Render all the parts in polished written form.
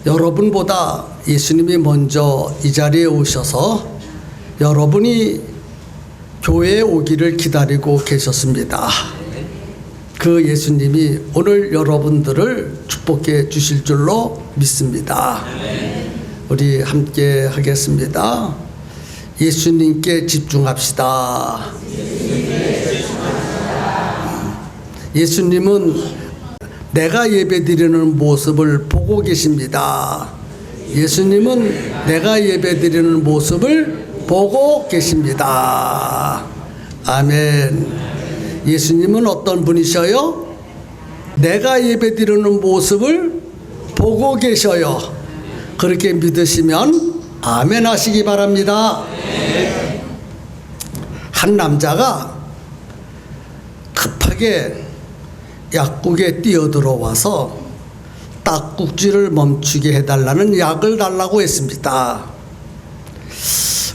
여러분보다 예수님이 먼저 이 자리에 오셔서 여러분이 교회에 오기를 기다리고 계셨습니다. 그 예수님이 오늘 여러분들을 축복해 주실 줄로 믿습니다. 우리 함께 하겠습니다. 예수님께 집중합시다. 예수님은 내가 예배드리는 모습을 보고 계십니다. 예수님은 내가 예배드리는 모습을 보고 계십니다. 아멘. 예수님은 어떤 분이셔요? 내가 예배드리는 모습을 보고 계셔요. 그렇게 믿으시면 아멘 하시기 바랍니다. 한 남자가 급하게 약국에 뛰어들어와서 딱국질을 멈추게 해달라는 약을 달라고 했습니다.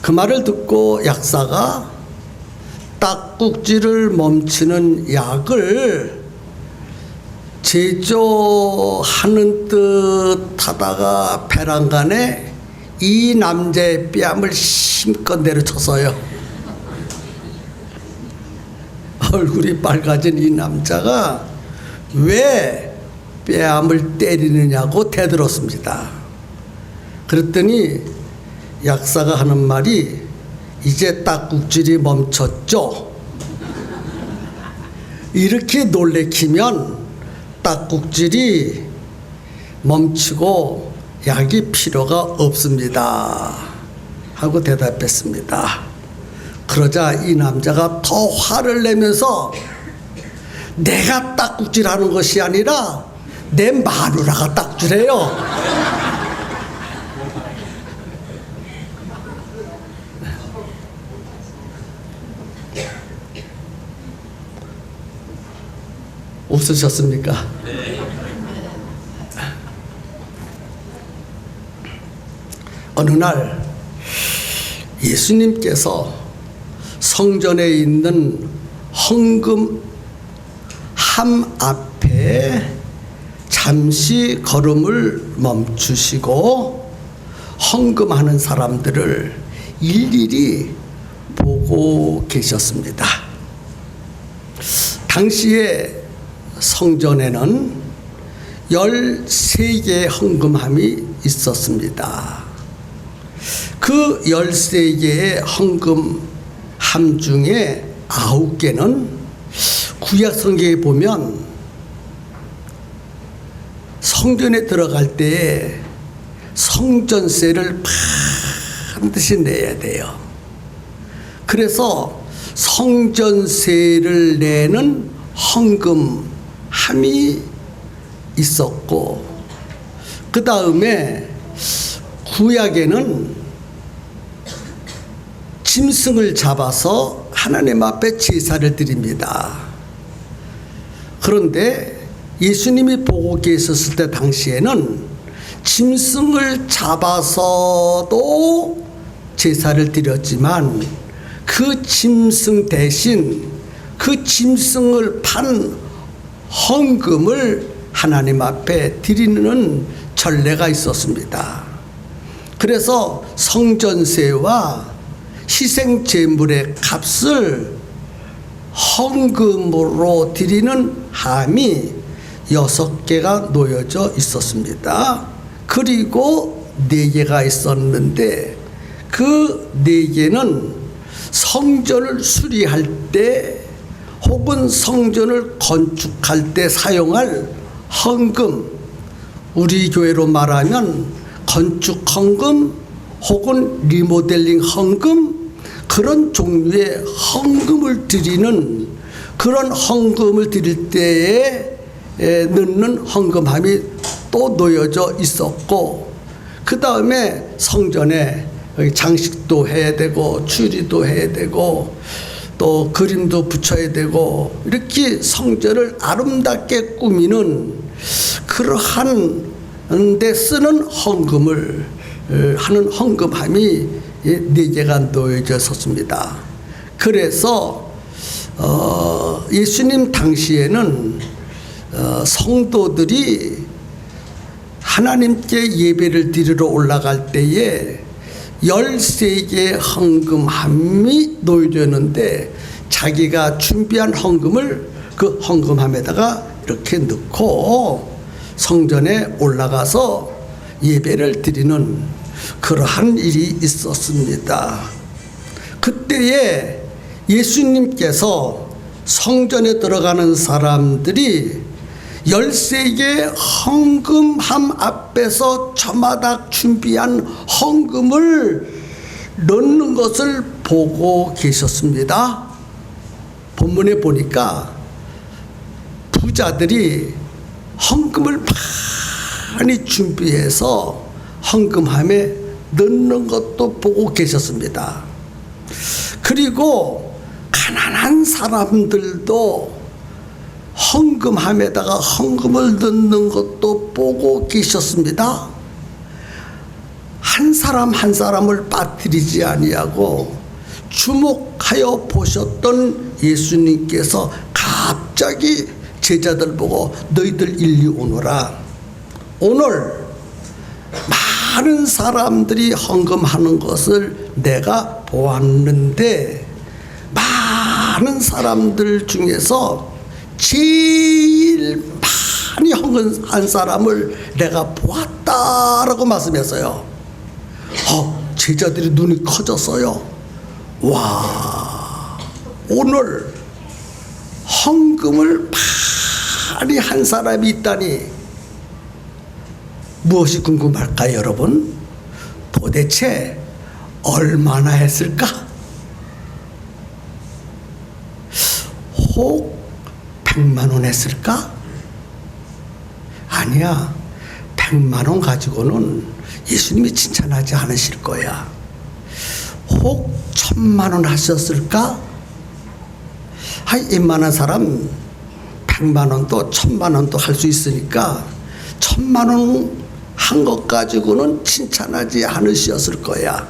그 말을 듣고 약사가 딱국질을 멈추는 약을 제조하는 듯 하다가 배란간에 이 남자의 뺨을 힘껏 내려쳤어요. 얼굴이 빨개진 이 남자가 왜 뺨을 때리느냐고 대들었습니다. 그랬더니 약사가 하는 말이 이제 딱국질이 멈췄죠. 이렇게 놀래키면 딱국질이 멈추고 약이 필요가 없습니다 하고 대답했습니다. 그러자 이 남자가 더 화를 내면서 내가 딱국질하는 것이 아니라 내 마누라가 딱질해요. 웃으셨습니까? 어느 날 예수님께서 성전에 있는 헌금 함 앞에 잠시 걸음을 멈추시고 헌금하는 사람들을 일일이 보고 계셨습니다. 당시에 성전에는 13개의 헌금함이 있었습니다. 그 13개의 헌금함 중에 9개는 구약 성경에 보면 성전에 들어갈 때에 성전세를 반드시 내야 돼요. 그래서 성전세를 내는 헌금함이 있었고, 그 다음에 구약에는 짐승을 잡아서 하나님 앞에 제사를 드립니다. 그런데 예수님이 보고 계셨을 때 당시에는 짐승을 잡아서도 제사를 드렸지만 그 짐승 대신 그 짐승을 판 헌금을 하나님 앞에 드리는 전례가 있었습니다. 그래서 성전세와 희생제물의 값을 헌금으로 드리는 함이 6개가 놓여져 있었습니다. 그리고 4개가 있었는데 그 4개는 성전을 수리할 때 혹은 성전을 건축할 때 사용할 헌금, 우리 교회로 말하면 건축 헌금 혹은 리모델링 헌금, 그런 종류의 헌금을 드리는, 그런 헌금을 드릴 때에 넣는 헌금함이 또 놓여져 있었고, 그 다음에 성전에 장식도 해야 되고 추리도 해야 되고 또 그림도 붙여야 되고 이렇게 성전을 아름답게 꾸미는 그러한 데 쓰는 헌금을 하는 헌금함이 4개가 놓여져 있었습니다. 그래서 예수님 당시에는 성도들이 하나님께 예배를 드리러 올라갈 때에 13개의 헌금함이 놓여졌는데 자기가 준비한 헌금을 그 헌금함에다가 이렇게 넣고 성전에 올라가서 예배를 드리는 그러한 일이 있었습니다. 그때에 예수님께서 성전에 들어가는 사람들이 13개 헌금함 앞에서 저마다 준비한 헌금을 넣는 것을 보고 계셨습니다. 본문에 보니까 부자들이 헌금을 많이 준비해서 헌금함에 넣는 것도 보고 계셨습니다. 그리고 가난한 사람들도 헌금함에다가 헌금을 넣는 것도 보고 계셨습니다. 한 사람 한 사람을 빠뜨리지 아니하고 주목하여 보셨던 예수님께서 갑자기 제자들 보고 너희들 일리 오너라. 오늘 많은 사람들이 헌금하는 것을 내가 보았는데 많은 사람들 중에서 제일 많이 헌금한 사람을 내가 보았다라고 말씀했어요. 제자들이 눈이 커졌어요. 와, 오늘 헌금을 많이 한 사람이 있다니 무엇이 궁금할까요, 여러분? 도대체 얼마나 했을까? 혹 100만 원 했을까? 아니야. 100만 원 가지고는 예수님이 칭찬하지 않으실 거야. 혹 1000만 원 하셨을까? 웬만한 사람 100만 원도 1000만 원도 할 수 있으니까 1000만 원 한 것 가지고는 칭찬하지 않으셨을 거야.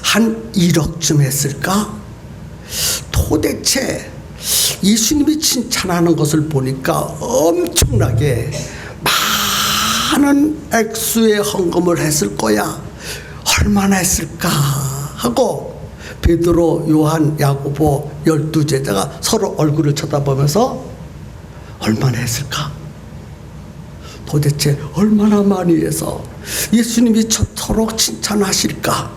한 1억쯤 했을까? 도대체 예수님이 칭찬하는 것을 보니까 엄청나게 많은 액수의 헌금을 했을 거야. 얼마나 했을까 하고 베드로, 요한, 야고보 12제자가 서로 얼굴을 쳐다보면서 얼마나 했을까? 도대체 얼마나 많이 해서 예수님이 저토록 칭찬하실까?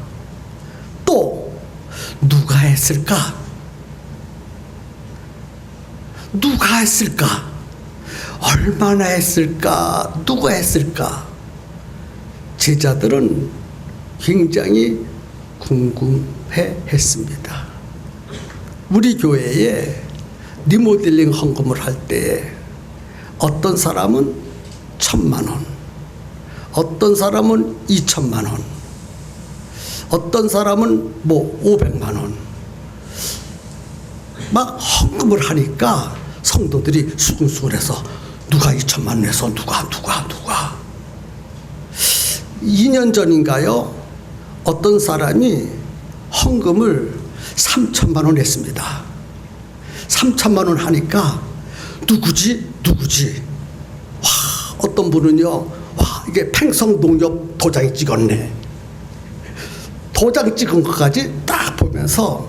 또 누가 했을까? 누가 했을까? 얼마나 했을까? 누가 했을까? 제자들은 굉장히 궁금해 했습니다. 우리 교회에 리모델링 헌금을 할 때 어떤 사람은 1000만 원, 어떤 사람은 2000만 원, 어떤 사람은 500만 원 막 헌금을 하니까 성도들이 수근수근해서 누가 2000만 원 내서 누가 2년 전인가요? 어떤 사람이 헌금을 3000만 원 냈습니다. 3000만 원 하니까 누구지? 와, 어떤 분은요, 이게 팽성농협 도장이 찍었네. 도장 찍은 것까지 딱 보면서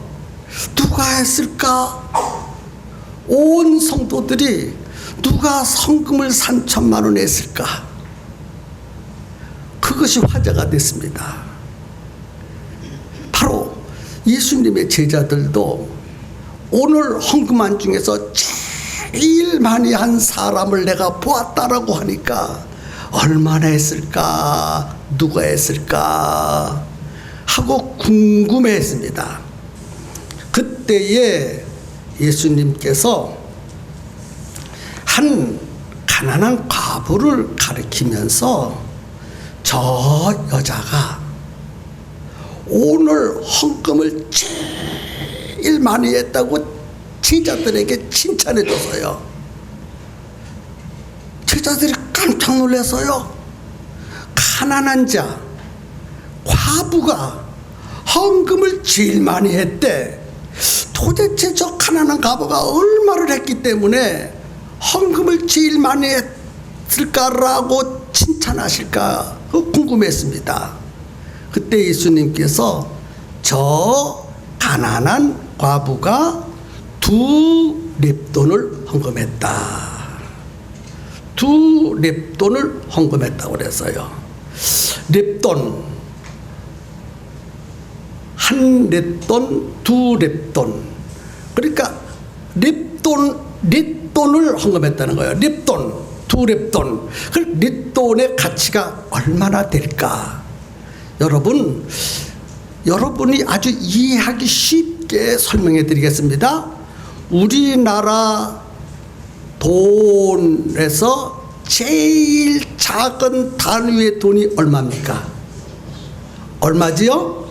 누가 했을까? 온 성도들이 누가 헌금을 3000만 원 했을까? 그것이 화제가 됐습니다. 바로 예수님의 제자들도 오늘 헌금한 중에서 제일 많이 한 사람을 내가 보았다라고 하니까 얼마나 했을까? 누가 했을까? 하고 궁금해했습니다. 그때에 예수님께서 한 가난한 과부를 가리키면서 저 여자가 오늘 헌금을 제일 많이 했다고 제자들에게 칭찬해 줬어요. 제자들이 깜짝 놀라서요. 가난한 자, 과부가 헌금을 제일 많이 했대. 도대체 저 가난한 과부가 얼마를 했기 때문에 헌금을 제일 많이 했을까라고 칭찬하실까 궁금했습니다. 그때 예수님께서 저 가난한 과부가 2렙돈을 헌금했다. 2렙돈을 헌금했다고 그랬어요. 렙돈, 1렙돈, 2렙돈. 그러니까 렙돈을 헌금했다는 거예요. 렙돈, 2렙돈. 그 렙돈의 가치가 얼마나 될까? 여러분이 아주 이해하기 쉽게 설명해 드리겠습니다. 우리나라 돈에서 제일 작은 단위의 돈이 얼마입니까? 얼마지요?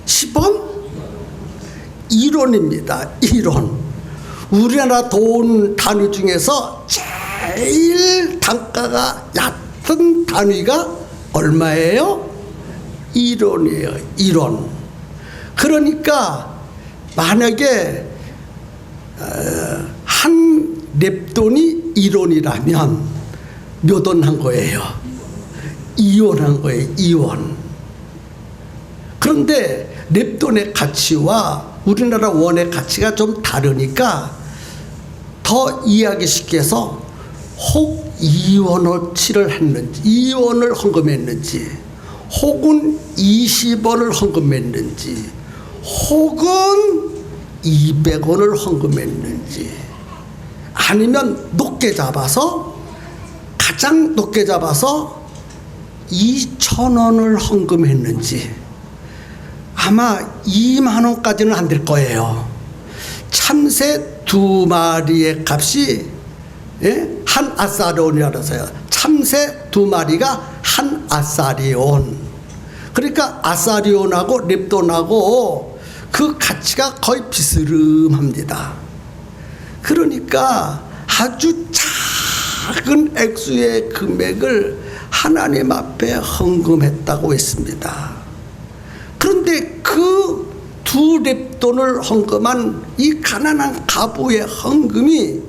10원? 1원입니다. 1원. 우리나라 돈 단위 중에서 제일 단가가 얕은 단위가 얼마예요? 1원이에요. 1원. 그러니까 만약에 한 렙돈이 1원이라면 몇 원 한 거예요? 2원 한 거예요. 2원. 그런데 렙돈의 가치와 우리나라 원의 가치가 좀 다르니까 더 이해하기 쉽게 해서 혹 2원어치를 했는지 2원을 헌금했는지 혹은 20원을 헌금했는지 혹은 200원을 헌금했는지 아니면 높게 잡아서 가장 높게 잡아서 2,000원을 헌금했는지 아마 2만 원까지는 안 될 거예요. 참새 2마리의 값이 한 아사리온이라서요. 참새 2마리가 한 아사리온. 그러니까 아사리온하고 렙돈하고 그 가치가 거의 비스름합니다. 그러니까 아주 작은 액수의 금액을 하나님 앞에 헌금했다고 했습니다. 그런데 그 2렙돈을 헌금한 이 가난한 과부의 헌금이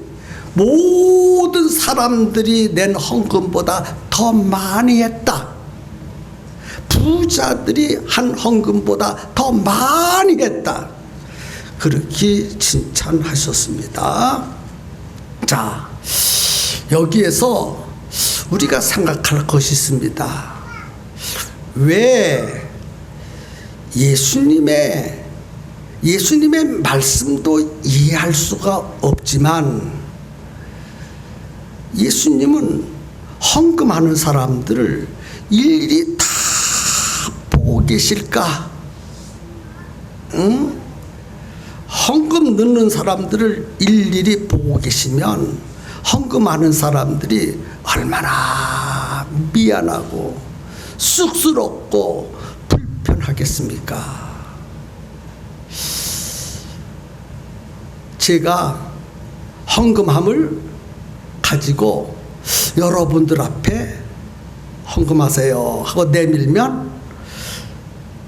모든 사람들이 낸 헌금보다 더 많이 했다. 부자들이 한 헌금보다 더 많이 했다. 그렇게 칭찬하셨습니다. 자, 여기에서 우리가 생각할 것이 있습니다. 왜 예수님의 말씀도 이해할 수가 없지만 예수님은 헌금하는 사람들을 일일이 다 보고 계실까? 응? 헌금 넣는 사람들을 일일이 보고 계시면 헌금하는 사람들이 얼마나 미안하고 쑥스럽고 불편하겠습니까? 제가 헌금함을 가지고 여러분들 앞에 헌금하세요 하고 내밀면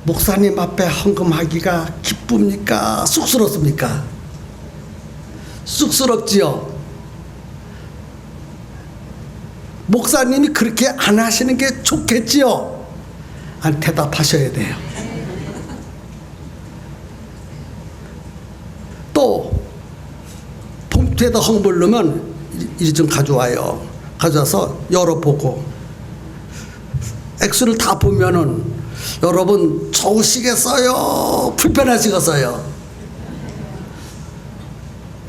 목사님 앞에 헌금하기가 기쁩니까? 쑥스럽습니까? 쑥스럽지요? 목사님이 그렇게 안 하시는 게 좋겠지요? 안 대답하셔야 돼요. 또 봉투에다 헌금을 넣으면 이리 좀 가져와요. 가져와서 열어보고 액수를 다 보면은 여러분 좋으시겠어요? 불편하시겠어요?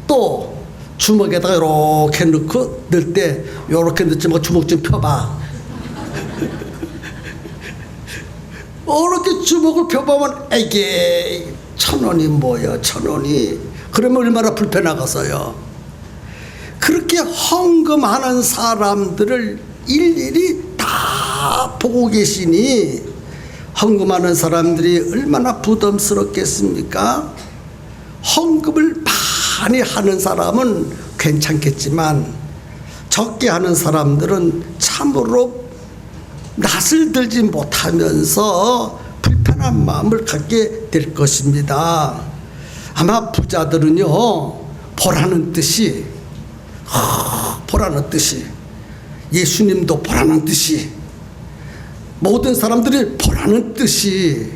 또 주먹에다가 이렇게 넣고 넣을 때 이렇게 넣지 말고 주먹 좀 펴봐. 이렇게 주먹을 펴보면 에게 1,000원이 뭐야 1,000원이 그러면 얼마나 불편하겠어요. 그렇게 헌금하는 사람들을 일일이 다 보고 계시니 헌금하는 사람들이 얼마나 부담스럽겠습니까? 헌금을 많이 하는 사람은 괜찮겠지만 적게 하는 사람들은 참으로 낯을 들지 못하면서 불편한 마음을 갖게 될 것입니다. 아마 부자들은요 보라는 뜻이 예수님도 보라는 듯이, 모든 사람들이 보라는 듯이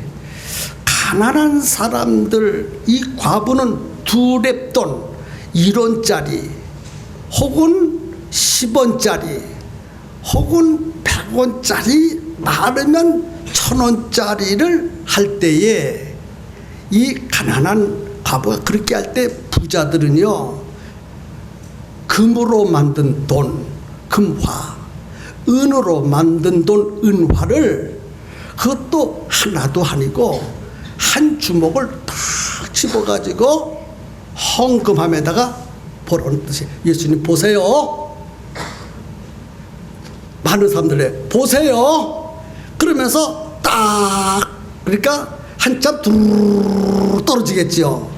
가난한 사람들, 이 과부는 2렙돈 1원짜리 혹은 10원짜리 혹은 100원짜리, 많으면 1000원짜리를 할 때에 이 가난한 과부가 그렇게 할 때 부자들은요, 금으로 만든 돈, 금화, 은으로 만든 돈, 은화를 그것도 하나도 아니고 한 주먹을 딱 집어가지고 헌금함에다가 보라는 뜻이, 예수님 보세요, 많은 사람들이 보세요 그러면서 딱, 그러니까 한참 두루루루 떨어지겠지요.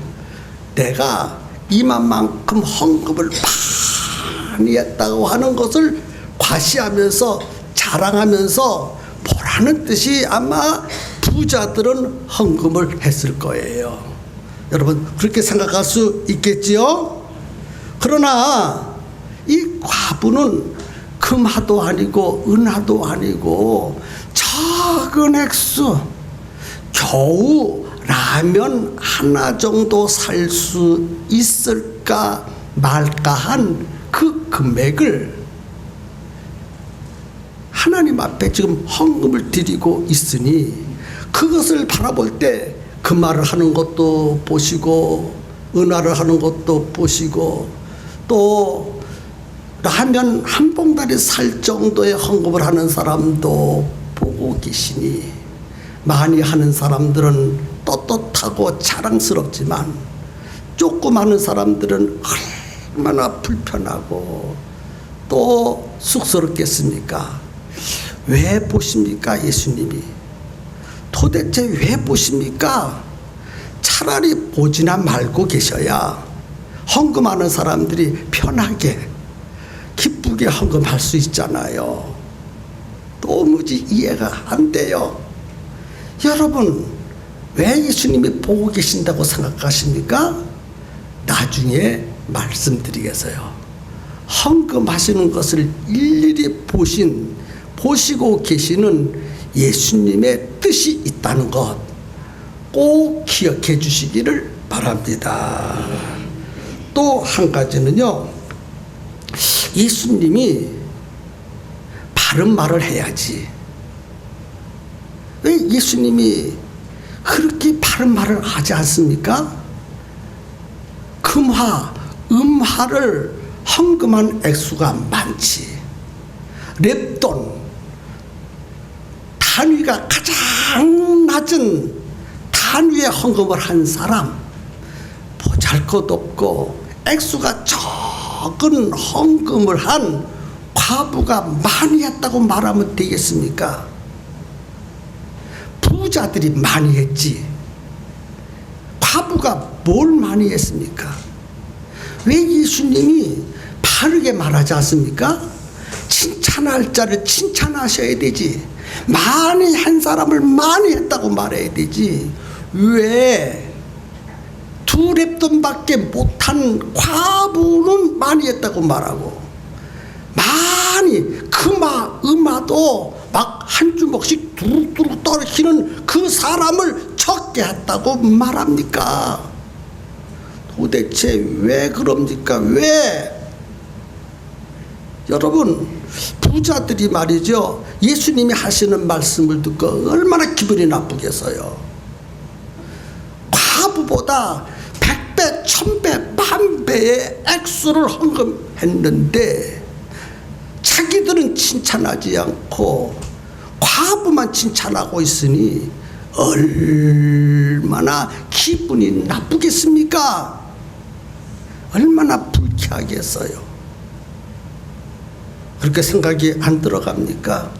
내가 이만큼 헌금을 많이 했다고 하는 것을 과시하면서 자랑하면서 보라는 뜻이 아마 부자들은 헌금을 했을 거예요. 여러분 그렇게 생각할 수 있겠지요. 그러나 이 과부는 금화도 아니고 은화도 아니고 작은 액수, 겨우 라면 하나 정도 살 수 있을까 말까 한 그 금액을 하나님 앞에 지금 헌금을 드리고 있으니, 그것을 바라볼 때 금화를 하는 것도 보시고 은화를 하는 것도 보시고 또 라면 한 봉다리 살 정도의 헌금을 하는 사람도 보고 계시니, 많이 하는 사람들은 떳떳하고 자랑스럽지만 조금 하는 사람들은 얼마나 불편하고 또 쑥스럽겠습니까? 왜 보십니까? 예수님이 도대체 왜 보십니까? 차라리 보지나 말고 계셔야 헌금하는 사람들이 편하게 기쁘게 헌금할 수 있잖아요. 도무지 이해가 안 돼요. 여러분 왜 예수님이 보고 계신다고 생각하십니까? 나중에 말씀드리겠어요. 헌금하시는 것을 일일이 보시고 계시는 예수님의 뜻이 있다는 것 꼭 기억해 주시기를 바랍니다. 또 한 가지는요, 예수님이 바른 말을 해야지. 왜 예수님이 그렇게 바른 말을 하지 않습니까? 금화, 음화를 헌금한 액수가 많지. 렙돈, 단위가 가장 낮은 단위의 헌금을 한 사람, 보잘것없고 액수가 적은 헌금을 한 과부가 많이 했다고 말하면 되겠습니까? 부자들이 많이 했지. 과부가 뭘 많이 했습니까? 왜 예수님이 바르게 말하지 않습니까? 칭찬할 자를 칭찬하셔야 되지. 많이 한 사람을 많이 했다고 말해야 되지. 왜 2렙돈밖에 못한 과부는 많이 했다고 말하고, 많이 금화, 음화도 막 한 주먹씩 두루두루 떨어지는 그 사람을 적게 했다고 말합니까? 도대체 왜 그럽니까? 왜? 여러분 부자들이 말이죠, 예수님이 하시는 말씀을 듣고 얼마나 기분이 나쁘겠어요. 과부보다 100배, 1000배, 1000배의 액수를 헌금했는데 자기들은 칭찬하지 않고 과부만 칭찬하고 있으니 얼마나 기분이 나쁘겠습니까? 얼마나 불쾌하겠어요. 그렇게 생각이 안 들어갑니까?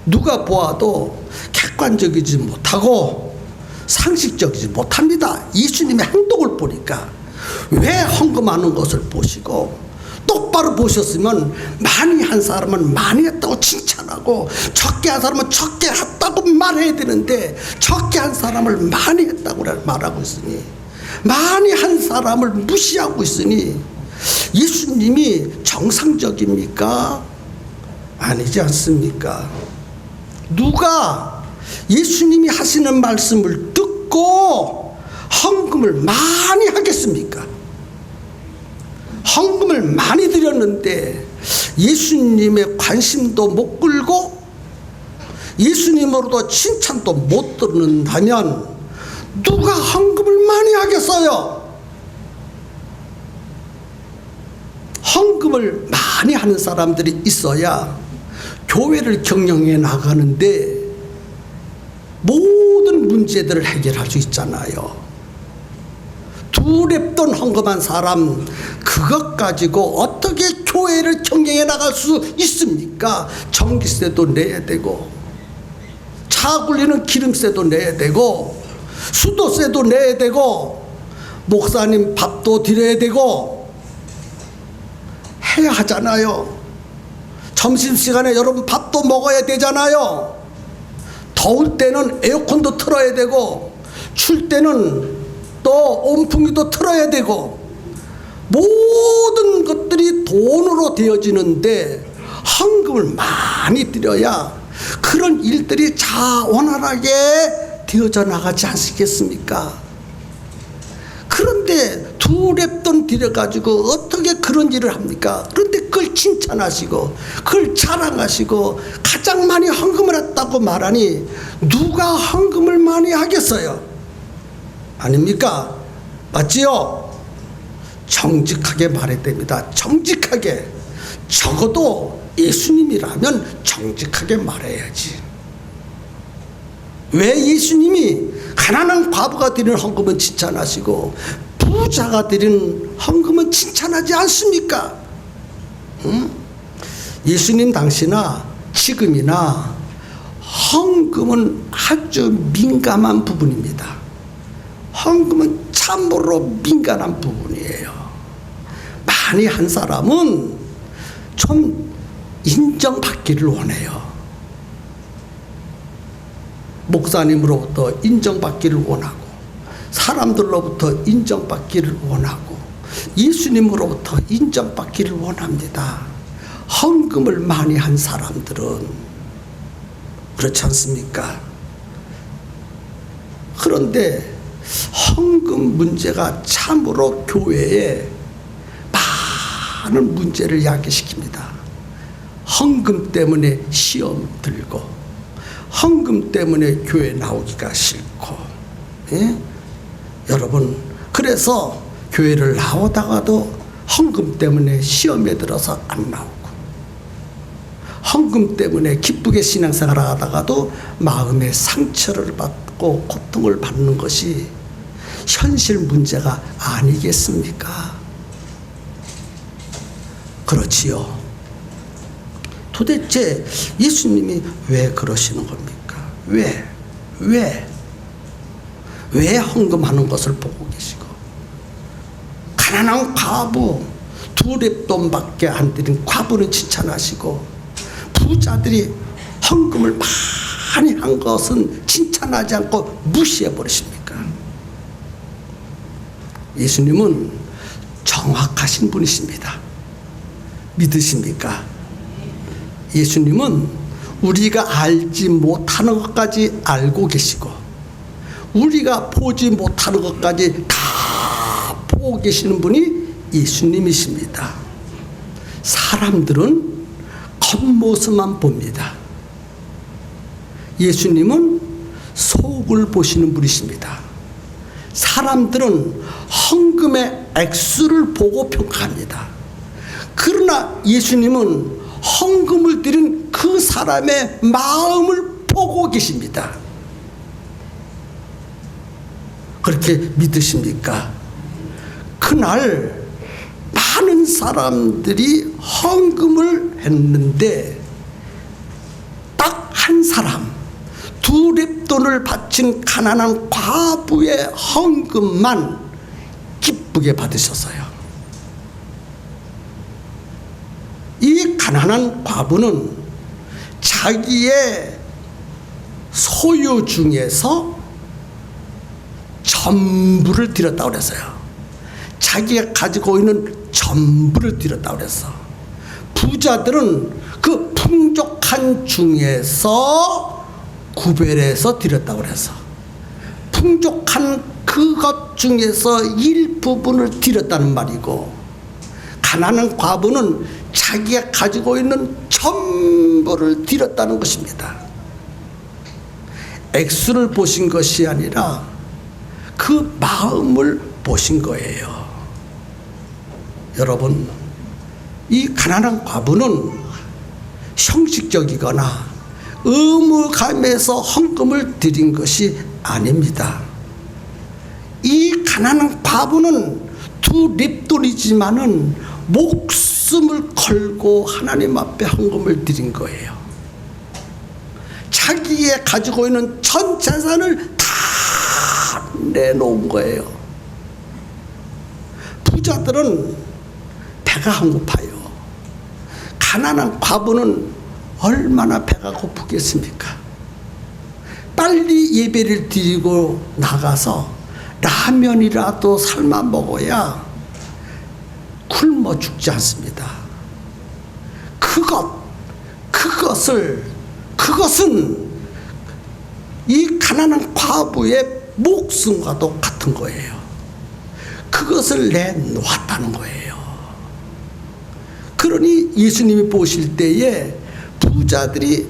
누가 보아도 객관적이지 못하고 상식적이지 못합니다. 예수님의 행동을 보니까. 왜 헌금하는 것을 보시고 똑바로 보셨으면 많이 한 사람은 많이 했다고 칭찬하고 적게 한 사람은 적게 했다고 말해야 되는데, 적게 한 사람을 많이 했다고 말하고 있으니, 많이 한 사람을 무시하고 있으니 예수님이 정상적입니까? 아니지 않습니까? 누가 예수님이 하시는 말씀을 듣고 헌금을 많이 하겠습니까? 헌금을 많이 드렸는데 예수님의 관심도 못 끌고 예수님으로도 칭찬도 못 듣는다면 누가 헌금을 많이 하겠어요? 헌금을 많이 하는 사람들이 있어야 교회를 경영해 나가는데 모든 문제들을 해결할 수 있잖아요. 두 랩돈 헌금한 사람 그것 가지고 어떻게 교회를 경영해 나갈 수 있습니까? 전기세도 내야 되고 차 굴리는 기름세도 내야 되고 수도세도 내야 되고 목사님 밥도 드려야 되고 해야 하잖아요. 점심시간에 여러분 밥도 먹어야 되잖아요. 더울 때는 에어컨도 틀어야 되고 출 때는 또 온풍기도 틀어야 되고 모든 것들이 돈으로 되어지는데 헌금을 많이 드려야 그런 일들이 원활하게 되어져 나가지 않겠습니까? 그런데 두 랩돈 들여가지고 어떻게 그런 일을 합니까? 그런데 그걸 칭찬하시고 그걸 자랑하시고 가장 많이 헌금을 했다고 말하니 누가 헌금을 많이 하겠어요? 아닙니까? 맞지요? 정직하게 말해야 됩니다. 정직하게. 적어도 예수님이라면 정직하게 말해야지. 왜 예수님이 가난한 과부가 드리는 헌금은 칭찬하시고 부자가 드리는 헌금은 칭찬하지 않습니까? 예수님 당시나 지금이나 헌금은 아주 민감한 부분입니다. 헌금은 참으로 민감한 부분이에요. 많이 한 사람은 좀 인정받기를 원해요. 목사님으로부터 인정받기를 원하고 사람들로부터 인정받기를 원하고 예수님으로부터 인정받기를 원합니다. 헌금을 많이 한 사람들은 그렇지 않습니까? 그런데 헌금 문제가 참으로 교회에 많은 문제를 야기시킵니다. 헌금 때문에 시험 들고 헌금 때문에 교회 나오기가 싫고, 예? 여러분, 그래서 교회를 나오다가도 헌금 때문에 시험에 들어서 안 나오고, 헌금 때문에 기쁘게 신앙생활을 하다가도 마음의 상처를 받고 고통을 받는 것이 현실 문제가 아니겠습니까? 그렇지요. 도대체 예수님이 왜 그러시는 겁니까? 왜 헌금하는 것을 보고 계시고, 가난한 과부 두 랩돈밖에 안 드린 과부는 칭찬하시고, 부자들이 헌금을 많이 한 것은 칭찬하지 않고 무시해 버리십니까? 예수님은 정확하신 분이십니다. 믿으십니까? 예수님은 우리가 알지 못하는 것까지 알고 계시고 우리가 보지 못하는 것까지 다 보고 계시는 분이 예수님이십니다. 사람들은 겉모습만 봅니다. 예수님은 속을 보시는 분이십니다. 사람들은 헌금의 액수를 보고 평가합니다. 그러나 예수님은 헌금을 드린 그 사람의 마음을 보고 계십니다. 그렇게 믿으십니까? 그날 많은 사람들이 헌금을 했는데 딱 한 사람, 두 랩돈을 바친 가난한 과부의 헌금만 기쁘게 받으셨어요. 이 가난한 과부는 자기의 소유 중에서 전부를 드렸다고 그랬어요. 자기가 가지고 있는 전부를 드렸다고 그랬어. 부자들은 그 풍족한 중에서 구별해서 드렸다고 그래서 풍족한 그것 중에서 일부분을 드렸다는 말이고, 가난한 과부는 자기가 가지고 있는 전부를 드렸다는 것입니다. 액수를 보신 것이 아니라 그 마음을 보신 거예요. 여러분, 이 가난한 과부는 형식적이거나 의무감에서 헌금을 드린 것이 아닙니다. 이 가난한 과부는 두 립돈이지만은 목숨을 걸고 하나님 앞에 헌금을 드린 거예요. 자기의 가지고 있는 전 재산을 다 내놓은 거예요. 부자들은 배가 안 고파요. 가난한 과부는 얼마나 배가 고프겠습니까? 빨리 예배를 드리고 나가서 라면이라도 삶아 먹어야 굶어 죽지 않습니다. 그것은 이 가난한 과부의 목숨과도 같은 거예요. 그것을 내놓았다는 거예요. 그러니 예수님이 보실 때에 부자들이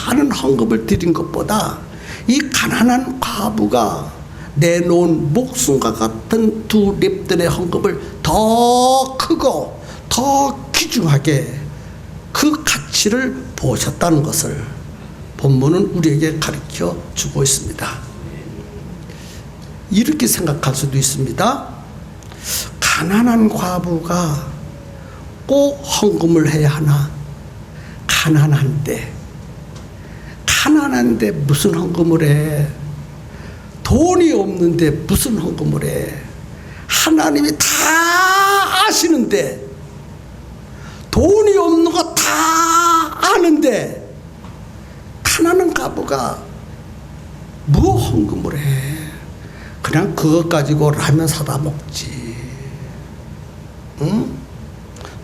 많은 헌금을 드린 것보다 이 가난한 과부가 내놓은 목숨과 같은 두 립돈의 헌금을 더 크고 더 귀중하게 그 가치를 보셨다는 것을 본문은 우리에게 가르쳐 주고 있습니다. 이렇게 생각할 수도 있습니다. 가난한 과부가 꼭 헌금을 해야 하나? 가난한데 무슨 헌금을 해? 돈이 없는데 무슨 헌금을 해? 하나님이 다 아시는데, 돈이 없는 거 다 아는데 가난한 과부가 뭐 헌금을 해? 그냥 그것 가지고 라면 사다 먹지. 응?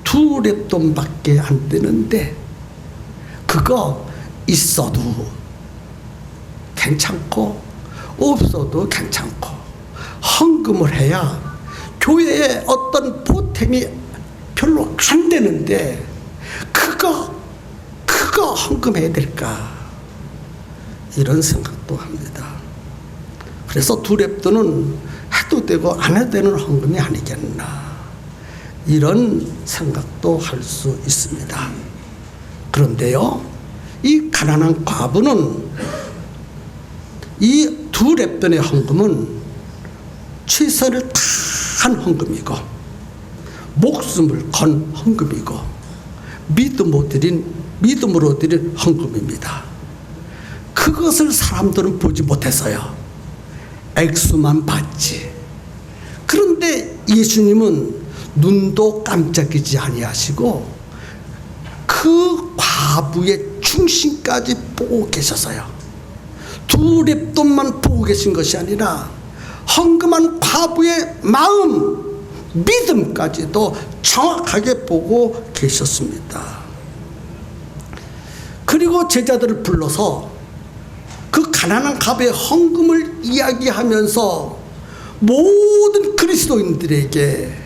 두 랩돈밖에 안 되는데 그거 있어도 괜찮고 없어도 괜찮고 헌금을 해야 교회에 어떤 보탬이 별로 안 되는데 그거 헌금해야 될까, 이런 생각도 합니다. 그래서 두 랩돈은 해도 되고 안 해도 되는 헌금이 아니겠나, 이런 생각도 할 수 있습니다. 그런데요, 이 가난한 과부는 이 두 랩돈의 헌금은 최선을 다한 헌금이고 목숨을 건 헌금이고 믿음으로 드린 헌금입니다. 그것을 사람들은 보지 못해서요, 액수만 봤지. 그런데 예수님은 눈도 깜짝이지 아니하시고 그 과부의 중심까지 보고 계셔서요, 두 랩돈만 보고 계신 것이 아니라 헌금한 과부의 마음, 믿음까지도 정확하게 보고 계셨습니다. 그리고 제자들을 불러서 그 가난한 과부의 헌금을 이야기하면서 모든 그리스도인들에게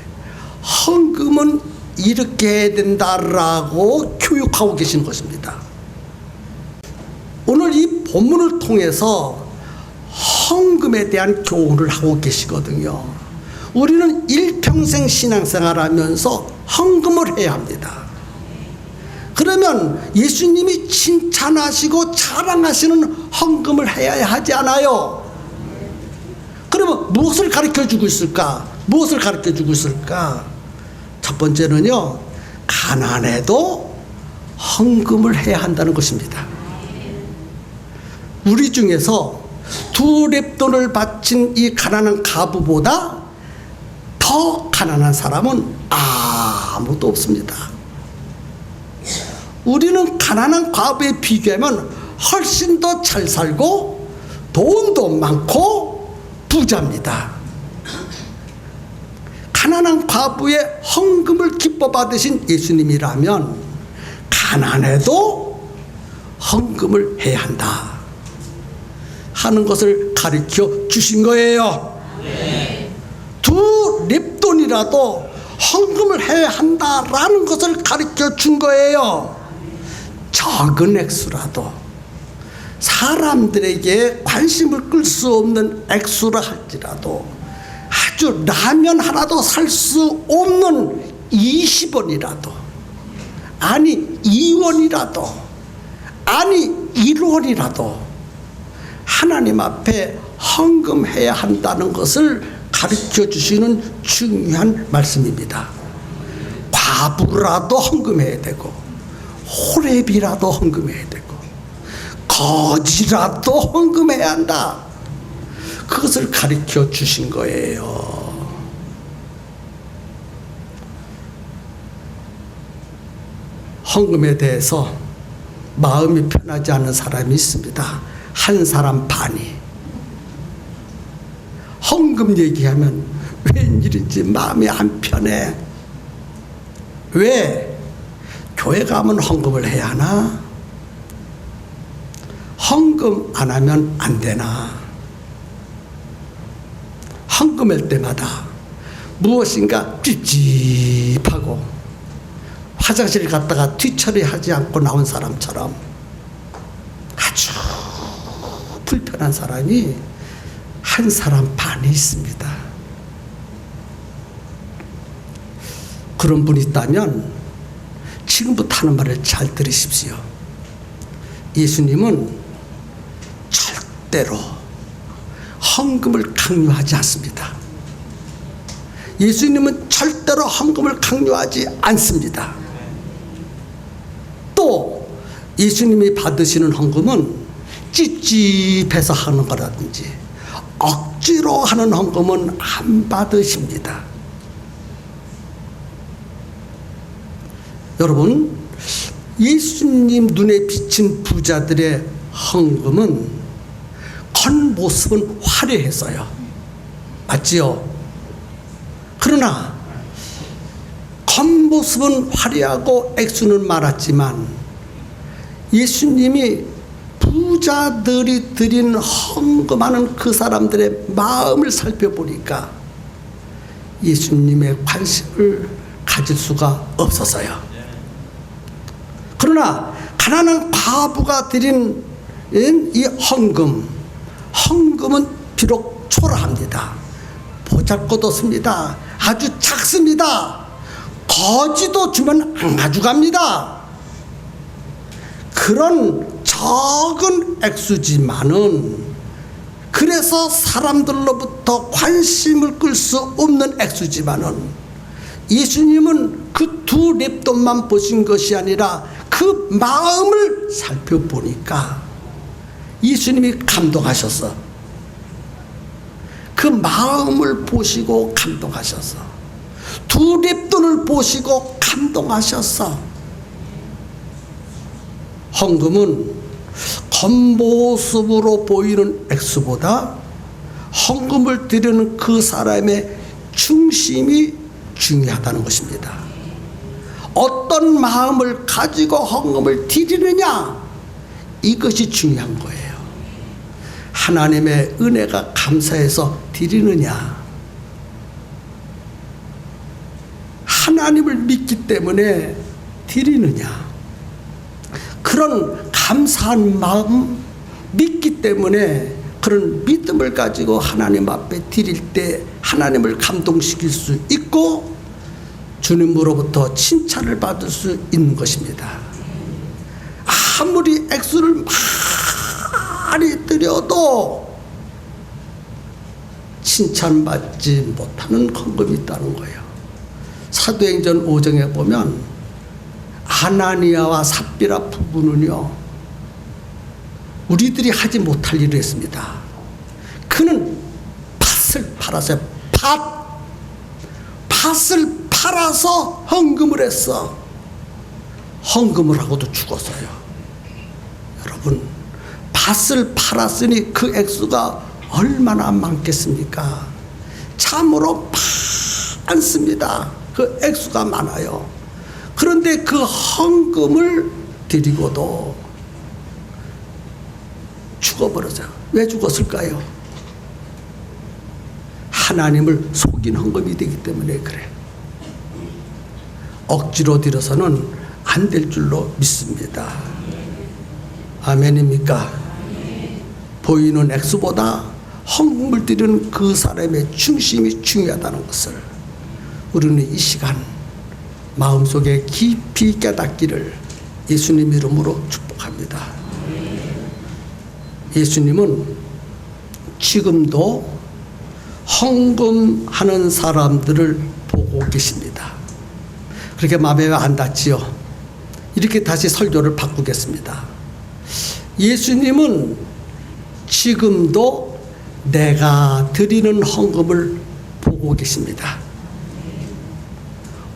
헌금은 이렇게 해야 된다라고 교육하고 계신 것입니다. 오늘 이 본문을 통해서 헌금에 대한 교훈을 하고 계시거든요. 우리는 일평생 신앙생활 하면서 헌금을 해야 합니다. 그러면 예수님이 칭찬하시고 자랑하시는 헌금을 해야 하지 않아요? 그러면 무엇을 가르쳐주고 있을까? 첫 번째는요, 가난해도 헌금을 해야 한다는 것입니다. 우리 중에서 두 랩돈을 바친 이 가난한 과부보다 더 가난한 사람은 아무도 없습니다. 우리는 가난한 과부에 비교하면 훨씬 더 잘 살고 돈도 많고 부자입니다. 가난한 과부의 헌금을 기뻐 받으신 예수님이라면 가난해도 헌금을 해야 한다 하는 것을 가르쳐 주신 거예요. 두 립돈이라도 헌금을 해야 한다라는 것을 가르쳐 준 거예요. 적은 액수라도 사람들에게 관심을 끌 수 없는 액수라 할지라도 아주 라면 하나도 살 수 없는 20원이라도 아니 2원이라도 아니 1원이라도 하나님 앞에 헌금해야 한다는 것을 가르쳐 주시는 중요한 말씀입니다. 과부라도 헌금해야 되고 호렙이라도 헌금해야 되고 거지라도 헌금해야 한다. 그것을 가르쳐 주신 거예요. 헌금에 대해서 마음이 편하지 않은 사람이 있습니다. 한 사람 반이. 헌금 얘기하면 웬일인지 마음이 안 편해. 왜? 교회 가면 헌금을 해야 하나? 헌금 안 하면 안 되나? 헌금할 때마다 무엇인가 찝찝하고 화장실 갔다가 뒤처리하지 않고 나온 사람처럼 아주 불편한 사람이 한 사람 반이 있습니다. 그런 분이 있다면 지금부터 하는 말을 잘 들으십시오. 예수님은 절대로 헌금을 강요하지 않습니다. 예수님은 절대로 헌금을 강요하지 않습니다. 또 예수님이 받으시는 헌금은 찝찝해서 하는 거라든지 억지로 하는 헌금은 안 받으십니다. 여러분, 예수님 눈에 비친 부자들의 헌금은 겉모습은 화려해서요. 맞지요? 그러나 겉모습은 화려하고 액수는 많았지만 예수님이 부자들이 드린 헌금하는 그 사람들의 마음을 살펴보니까 예수님의 관심을 가질 수가 없어서요. 그러나 가난한 과부가 드린 이 헌금은 비록 초라합니다. 보잘것없습니다. 아주 작습니다. 거지도 주면 안 가져갑니다. 그런 적은 액수지만은 그래서 사람들로부터 관심을 끌 수 없는 액수지만은 예수님은 그 두 렙돈만 보신 것이 아니라 그 마음을 살펴보니까 예수님이 감동하셔서 그 마음을 보시고 감동하셔서 두 렙돈을 보시고 감동하셔서 헌금은 겉모습으로 보이는 액수보다 헌금을 드리는 그 사람의 중심이 중요하다는 것입니다. 어떤 마음을 가지고 헌금을 드리느냐, 이것이 중요한 거예요. 하나님의 은혜가 감사해서 드리느냐, 하나님을 믿기 때문에 드리느냐, 그런 감사한 마음, 믿기 때문에 그런 믿음을 가지고 하나님 앞에 드릴 때 하나님을 감동시킬 수 있고 주님으로부터 칭찬을 받을 수 있는 것입니다. 아무리 액수를 많이 드려도 칭찬받지 못하는 헌금이 있다는 거예요. 사도행전 5장에 보면 아나니아와 삽비라 부부는요, 우리들이 하지 못할 일을 했습니다. 그는 밭을 팔았어요. 밭을 팔아서 헌금을 했어. 헌금을 하고도 죽었어요. 여러분, 밭을 팔았으니 그 액수가 얼마나 많겠습니까? 참으로 많습니다. 그 액수가 많아요. 그런데 그 헌금을 드리고도 죽어버렸어요. 왜 죽었을까요? 하나님을 속인 헌금이 되기 때문에 그래. 억지로 드려서는 안 될 줄로 믿습니다. 아멘입니까? 보이는 액수보다 헌금을 드리는 그 사람의 중심이 중요하다는 것을 우리는 이 시간 마음속에 깊이 깨닫기를 예수님 이름으로 축복합니다. 예수님은 지금도 헌금하는 사람들을 보고 계십니다. 그렇게 마음에 안 닿지요? 이렇게 다시 설교를 바꾸겠습니다. 예수님은 지금도 내가 드리는 헌금을 보고 계십니다.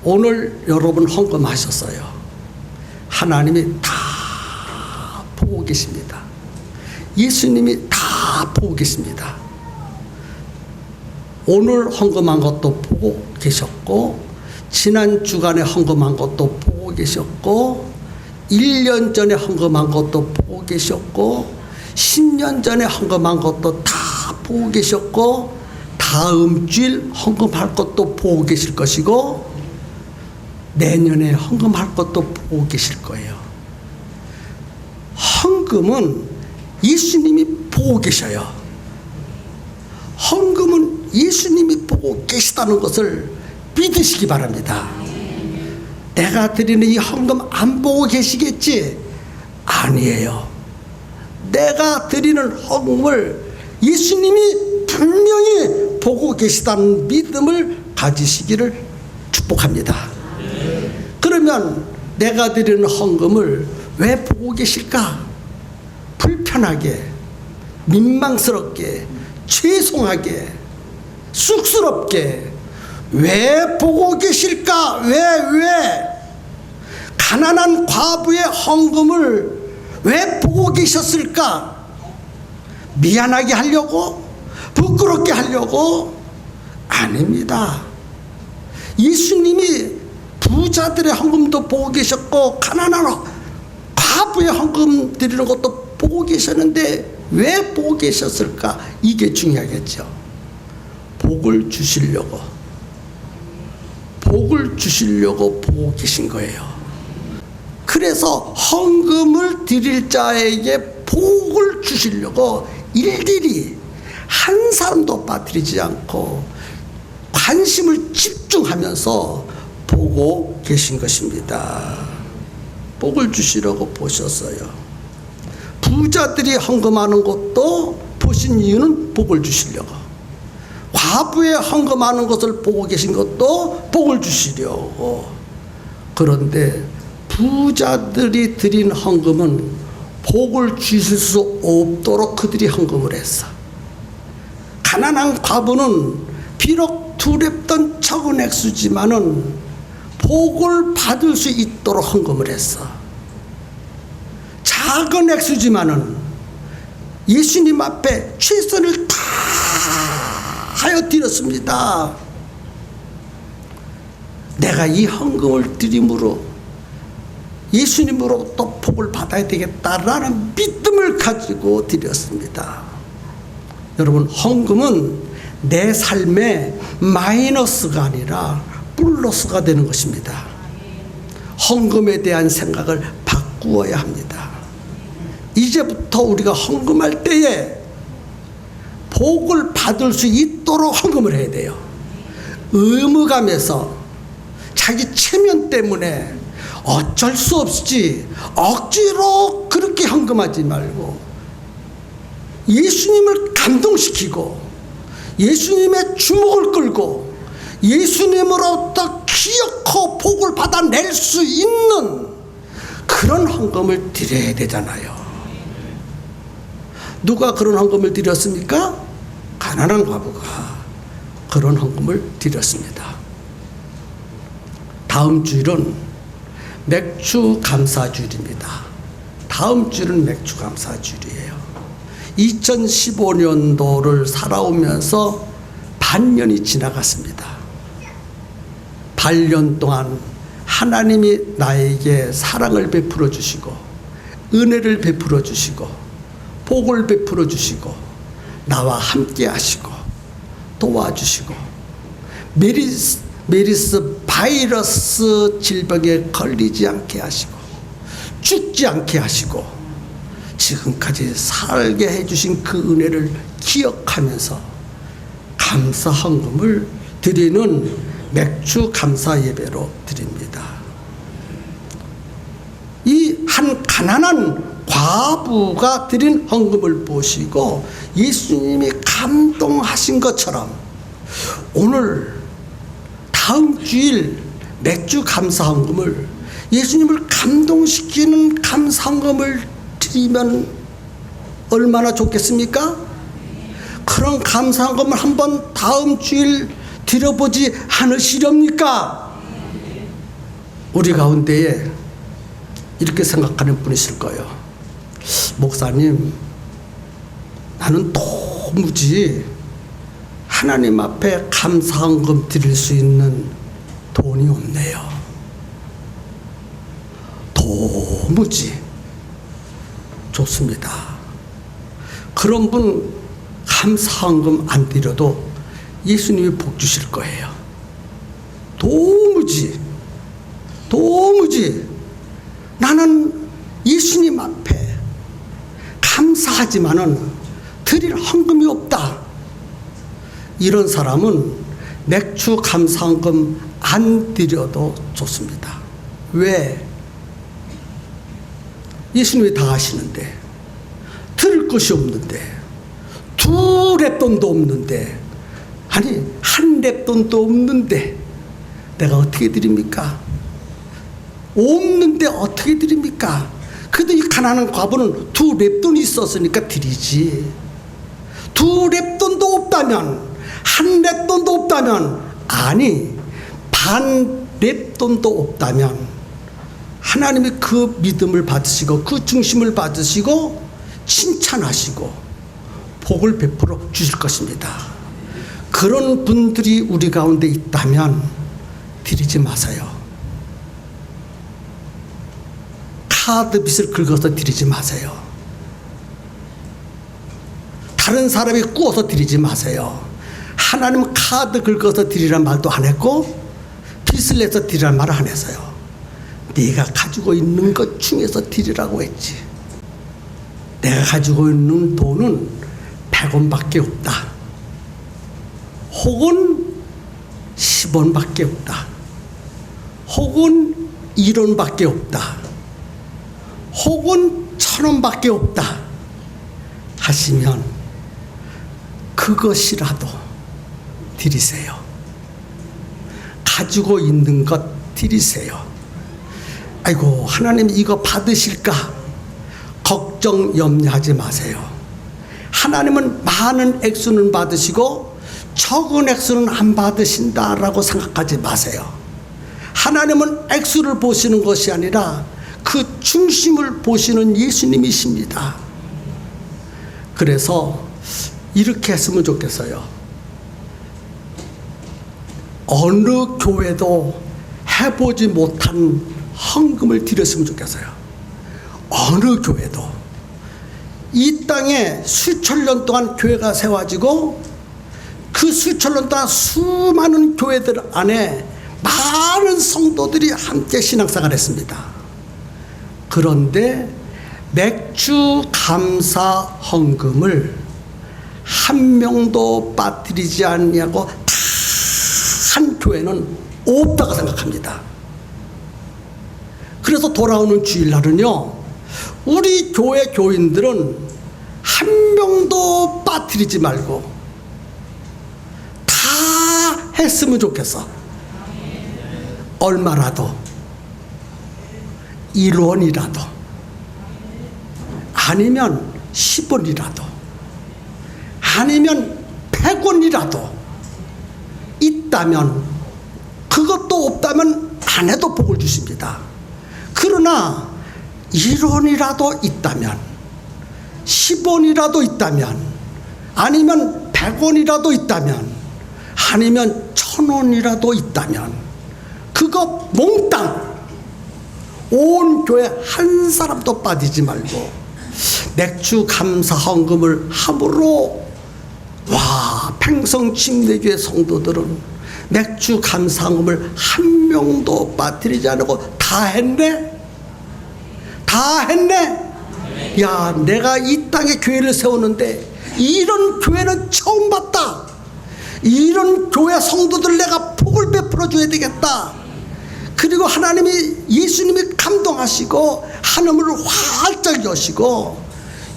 오늘 여러분 헌금하셨어요. 하나님이 다 보고 계십니다. 예수님이 다 보고 계십니다. 오늘 헌금한 것도 보고 계셨고, 지난 주간에 헌금한 것도 보고 계셨고, 1년 전에 헌금한 것도 보고 계셨고, 10년 전에 헌금한 것도 다 보고 계셨고, 다음 주일 헌금할 것도 보고 계실 것이고, 내년에 헌금할 것도 보고 계실 거예요. 헌금은 예수님이 보고 계셔요. 헌금은 예수님이 보고 계시다는 것을 믿으시기 바랍니다. 내가 드리는 이 헌금 안 보고 계시겠지? 아니에요. 내가 드리는 헌금을 예수님이 분명히 보고 계시다는 믿음을 가지시기를 축복합니다. 그러면 내가 드리는 헌금을 왜 보고 계실까? 불편하게, 민망스럽게, 죄송하게, 쑥스럽게 왜 보고 계실까? 왜? 가난한 과부의 헌금을 왜 보고 계셨을까? 미안하게 하려고? 부끄럽게 하려고? 아닙니다. 예수님이 부자들의 헌금도 보고 계셨고, 가난한 과부의 헌금 드리는 것도 보고 계셨는데 왜 보고 계셨을까? 이게 중요하겠죠. 복을 주시려고 보고 계신 거예요. 그래서 헌금을 드릴 자에게 복을 주시려고 일일이 한 사람도 빠뜨리지 않고 관심을 집중하면서 보고 계신 것입니다. 복을 주시려고 보셨어요. 부자들이 헌금하는 것도 보신 이유는 복을 주시려고, 과부의 헌금하는 것을 보고 계신 것도 복을 주시려고. 그런데 부자들이 드린 헌금은 복을 주실 수 없도록 그들이 헌금을 했어. 가난한 과부는 비록 두렵던 적은 액수지만은 복을 받을 수 있도록 헌금을 했어. 작은 액수지만은 예수님 앞에 최선을 다하여 드렸습니다. 내가 이 헌금을 드림으로 예수님으로부터 복을 받아야 되겠다라는 믿음을 가지고 드렸습니다. 여러분, 헌금은 내 삶의 마이너스가 아니라 플러스가 되는 것입니다. 헌금에 대한 생각을 바꾸어야 합니다. 이제부터 우리가 헌금할 때에 복을 받을 수 있도록 헌금을 해야 돼요. 의무감에서 자기 체면 때문에 어쩔 수 없이 억지로 그렇게 헌금하지 말고 예수님을 감동시키고 예수님의 주목을 끌고 예수님으로부터 기어코 복을 받아낼 수 있는 그런 헌금을 드려야 되잖아요. 누가 그런 헌금을 드렸습니까? 가난한 과부가 그런 헌금을 드렸습니다. 다음 주일은 맥주 감사주일입니다. 다음 주일은 맥주 감사주일이에요. 2015년도를 살아오면서 반년이 지나갔습니다. 8년 동안 하나님이 나에게 사랑을 베풀어 주시고 은혜를 베풀어 주시고 복을 베풀어 주시고 나와 함께 하시고 도와주시고 메리스 바이러스 질병에 걸리지 않게 하시고 죽지 않게 하시고 지금까지 살게 해주신 그 은혜를 기억하면서 감사 헌금을 드리는 맥주 감사 예배로 드립니다. 이 한 가난한 과부가 드린 헌금을 보시고 예수님이 감동하신 것처럼 오늘 다음 주일 맥주 감사 헌금을 예수님을 감동시키는 감사 헌금을 드리면 얼마나 좋겠습니까? 그런 감사 헌금을 한번 다음 주일 드려보지 않으시렵니까? 우리 가운데에 이렇게 생각하는 분이 있을 거예요. 목사님, 나는 도무지 하나님 앞에 감사 헌금 드릴 수 있는 돈이 없네요. 도무지. 좋습니다. 그런 분 감사 헌금 안 드려도 예수님이 복 주실 거예요. 도무지 나는 예수님 앞에 감사하지만은 드릴 헌금이 없다. 이런 사람은 맥주 감사 헌금 안 드려도 좋습니다. 왜? 예수님이 다 하시는데, 들을 것이 없는데, 두 랩돈도 없는데, 아니 한 랩돈도 없는데 내가 어떻게 드립니까? 없는데 어떻게 드립니까? 그래도 이 가난한 과부는 두 랩돈이 있었으니까 드리지. 두 랩돈도 없다면, 한 랩돈도 없다면, 아니 반 랩돈도 없다면 하나님이 그 믿음을 받으시고 그 중심을 받으시고 칭찬하시고 복을 베풀어 주실 것입니다. 그런 분들이 우리 가운데 있다면 드리지 마세요. 카드 빚을 긁어서 드리지 마세요. 다른 사람이 꾸어서 드리지 마세요. 하나님은 카드 긁어서 드리란 말도 안 했고 빚을 내서 드리란 말을 안 했어요. 네가 가지고 있는 것 중에서 드리라고 했지. 내가 가지고 있는 돈은 100원밖에 없다. 혹은 10원밖에 없다. 혹은 1원밖에 없다. 혹은 1000원밖에 없다 하시면 그것이라도 드리세요. 가지고 있는 것 드리세요. 아이고 하나님 이거 받으실까? 걱정 염려하지 마세요. 하나님은 많은 액수는 받으시고 적은 액수는 안 받으신다라고 생각하지 마세요. 하나님은 액수를 보시는 것이 아니라 그 중심을 보시는 예수님이십니다. 그래서 이렇게 했으면 좋겠어요. 어느 교회도 해보지 못한 헌금을 드렸으면 좋겠어요. 어느 교회도. 이 땅에 수천 년 동안 교회가 세워지고 그 수천 년 동안 수많은 교회들 안에 많은 성도들이 함께 신앙생활을 했습니다. 그런데 맥주 감사 헌금을 한 명도 빠뜨리지 않냐고 다 한 교회는 없다고 생각합니다. 그래서 돌아오는 주일날은요, 우리 교회 교인들은 한 명도 빠뜨리지 말고 다 했으면 좋겠어. 얼마라도 1원이라도 아니면 10원이라도 아니면 100원이라도 있다면, 그것도 없다면 안 해도 복을 주십니다. 그러나 1원이라도 있다면, 10원이라도 있다면, 아니면 100원이라도 있다면, 아니면 1000원이라도 있다면, 그것 거 몽땅 온 교회 한 사람도 빠지지 말고 맥주 감사 헌금을 함으로 와 팽성 침례교회 성도들은 맥주 감사 헌금을 한 명도 빠뜨리지 않고 다 했네. 다 했네. 야 내가 이 땅에 교회를 세우는데 이런 교회는 처음 봤다. 이런 교회 성도들 내가 복을 베풀어 줘야 되겠다. 그리고 하나님이 예수님이 감동하시고 하늘을 활짝 여시고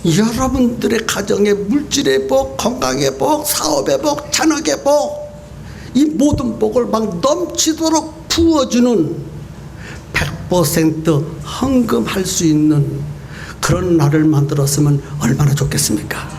여러분들의 가정의 물질의 복, 건강의 복, 사업의 복, 자녀의 복, 이 모든 복을 막 넘치도록 부어주는 100% 헌금할 수 있는 그런 날을 만들었으면 얼마나 좋겠습니까?